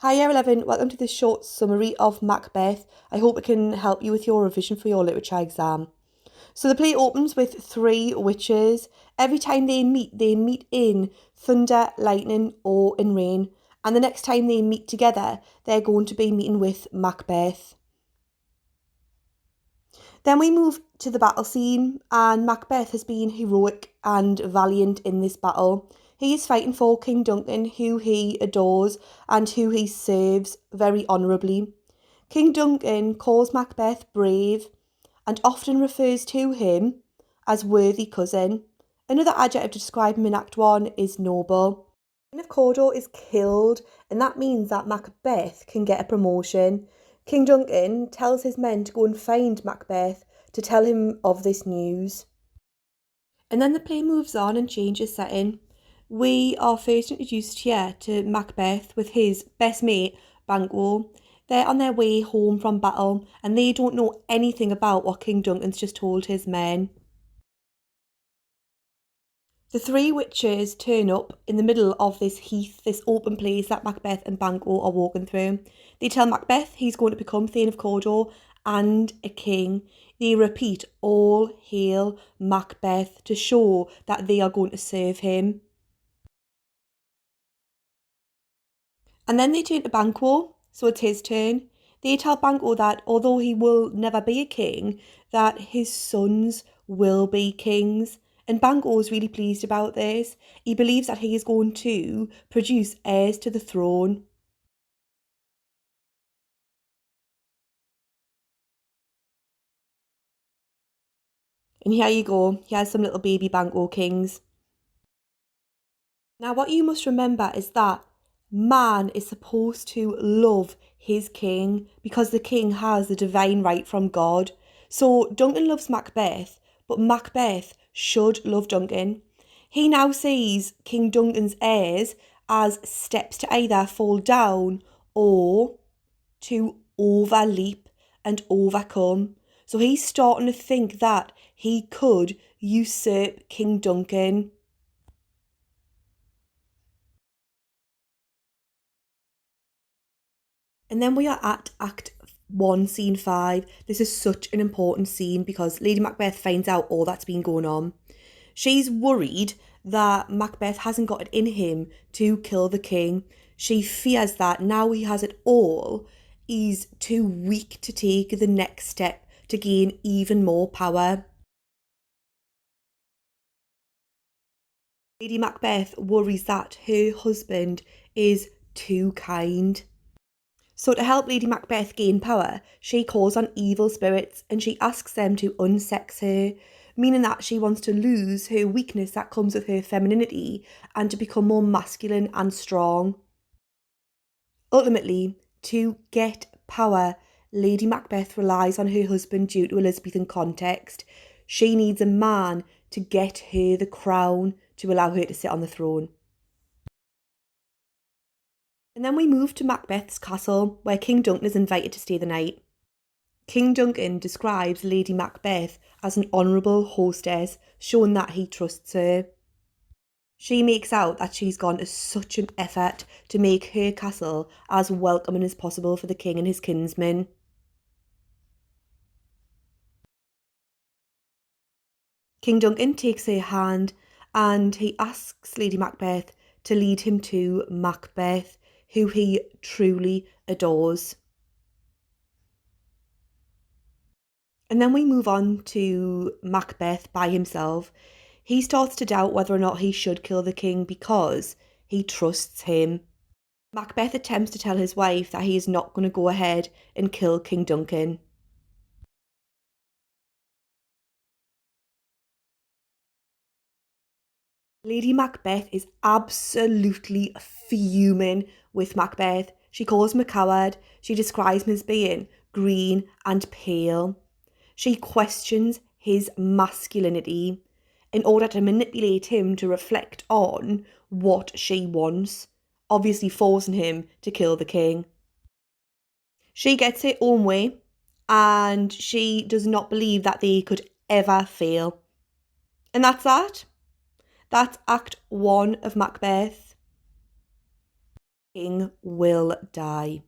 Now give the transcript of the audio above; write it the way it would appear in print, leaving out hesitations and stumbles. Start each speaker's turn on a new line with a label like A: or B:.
A: Hi Year 11, welcome to this short summary of Macbeth. I hope it can help you with your revision for your literature exam. So the play opens with three witches. Every time they meet in thunder, lightning or in rain. And the next time they meet together, they're going to be meeting with Macbeth. Then we move to the battle scene, and Macbeth has been heroic and valiant in this battle. He is fighting for King Duncan, who he adores and who he serves very honourably. King Duncan calls Macbeth brave and often refers to him as worthy cousin. Another adjective to describe him in Act 1 is noble. King of Cawdor is killed, and that means that Macbeth can get a promotion. King Duncan tells his men to go and find Macbeth to tell him of this news. And then the play moves on and changes setting. We are first introduced here to Macbeth with his best mate, Banquo. They're on their way home from battle and they don't know anything about what King Duncan's just told his men. The three witches turn up in the middle of this heath, this open place that Macbeth and Banquo are walking through. They tell Macbeth he's going to become Thane of Cawdor and a king. They repeat, "All hail Macbeth," to show that they are going to serve him. And then they turn to Banquo, so it's his turn. They tell Banquo that although he will never be a king, that his sons will be kings. And Banquo is really pleased about this. He believes that he is going to produce heirs to the throne. And here you go, here's some little baby Banquo kings. Now what you must remember is that man is supposed to love his king because the king has the divine right from God. So Duncan loves Macbeth, but Macbeth should love Duncan. He now sees King Duncan's heirs as steps to either fall down or to overleap and overcome. So he's starting to think that he could usurp King Duncan. And then we are at Act 1, Scene 5. This is such an important scene because Lady Macbeth finds out all that's been going on. She's worried that Macbeth hasn't got it in him to kill the king. She fears that now he has it all, he's too weak to take the next step to gain even more power. Lady Macbeth worries that her husband is too kind. So to help Lady Macbeth gain power, she calls on evil spirits and she asks them to unsex her, meaning that she wants to lose her weakness that comes with her femininity and to become more masculine and strong. Ultimately, to get power, Lady Macbeth relies on her husband due to Elizabethan context. She needs a man to get her the crown to allow her to sit on the throne. And then we move to Macbeth's castle, where King Duncan is invited to stay the night. King Duncan describes Lady Macbeth as an honourable hostess, showing that he trusts her. She makes out that she's gone to such an effort to make her castle as welcoming as possible for the king and his kinsmen. King Duncan takes her hand and he asks Lady Macbeth to lead him to Macbeth, who he truly adores. And then we move on to Macbeth by himself. He starts to doubt whether or not he should kill the king because he trusts him. Macbeth attempts to tell his wife that he is not going to go ahead and kill King Duncan. Lady Macbeth is absolutely fuming with Macbeth. She calls him a coward. She describes him as being green and pale. She questions his masculinity in order to manipulate him to reflect on what she wants, obviously forcing him to kill the king. She gets her own way and she does not believe that they could ever fail. And that's that. That's Act 1 of Macbeth. King will die.